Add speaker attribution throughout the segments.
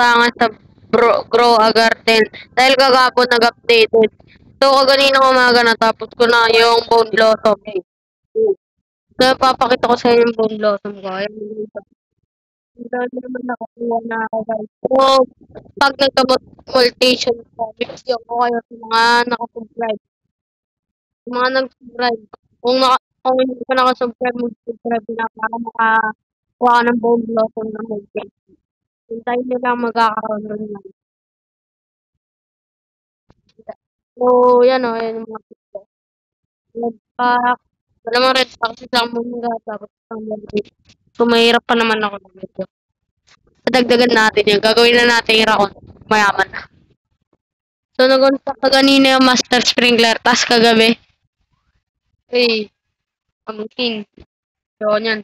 Speaker 1: utangan sa Grow a Garden dahil kagapon nag-updated. So, kaganina umaga natapos ko na yung Bone Blossom. So, papakita ko sa inyo yung Bone Blossom ko. Ayan, ang dami naman nakakuha na ako, guys. So, pag nagka-multation ko, bibigyan ko kayo sa mga nakasubscribe. Sa mga nag-subscribe. Kung hindi ka nakasubscribe, mag-subscribe na para makakuha ka ng Bone Blossom na multation. Hintayin nyo lang magkakaroon rin lang. So, yan o, yan yung mga picture. Red pack. Wala mga red pack, isang muna, tapos isang muna. So, mahirap pa naman ako ng video. Padagdagan natin yun. Gagawin na natin yung rakon. Mayaman na. So, nag-unta ka ganina yung Master Sprinkler, tas kagabi. Hey, ang king. So, yan.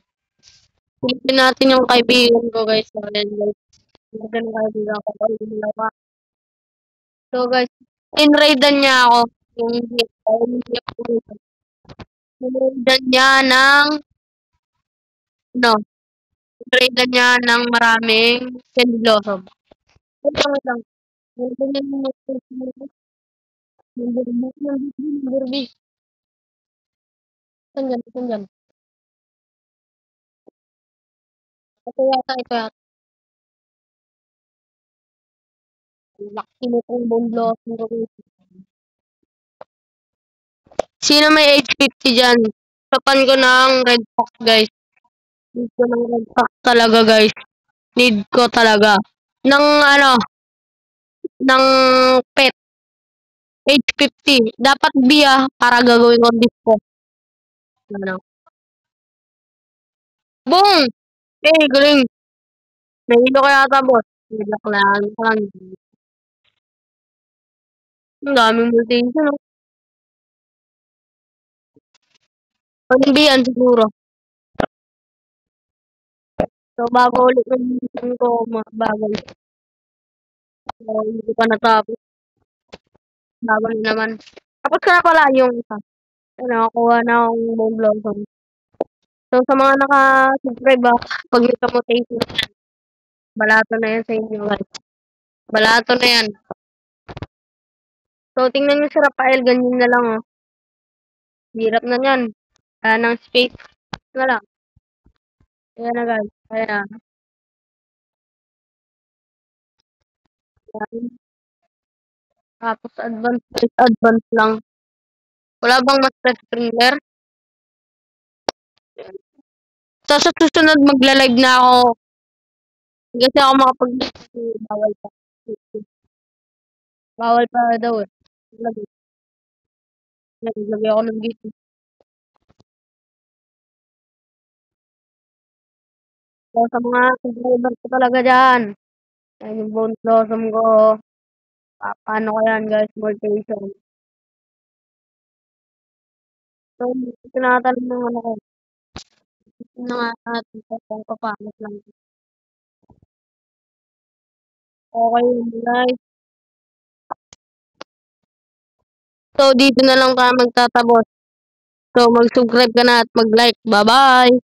Speaker 1: Silipin natin yung kaibigan ko, guys. So, yan, guys. Silipin yung kaibigan ko. So, guys, in-raidan niya ako. Yung in-raidan niya ng, no, in-raidan niya ng maraming candy blossom. Ito lang. Saan yan? Ito yata. Laki nitong Bone Blossom ko. Sino may age 50 dyan? Tapan ko ng red fox, guys. Need ko ng red fox talaga, guys. Need ko talaga. Ng ng pet. Age 50. Dapat B para gagawin ko disco. Ano? Boom! Eh, galing. Nahilo ko yata, boss. Nilak lang. Ang daming mutation, no? Pag B yan, siguro. So, bago ulit ng ko, mga bagay. So, hindi pa natapos. Bago naman. Tapos ka na pala yung isa. Nakakuha na akong Bone Blossom. So, sa mga naka-subscribe pag may mutation yan, balato na yan sa inyo, guys. Balato na yan. So, tingnan nyo si Rafael, ganyan na lang, oh. Hirap na yan. Ng space na lang. Ayan na, guys. Ayan. Tapos, advance lang. Wala bang master sprinkler? So, sa susunod, magla-live na ako. Kasi ako bawal pa. Bawal pa daw, eh. Naglagay ako ng gate. So, sa mga subscriber ko talaga dyan. Ayan yung Bone Blossom ko. Paano ko yan, guys? Mortation. So, tinatanong ng ko. Na nga natin kung paano lang. Okay, guys. So, dito na lang tayo magtatapos. So, mag-subscribe ka na at mag-like. Bye-bye!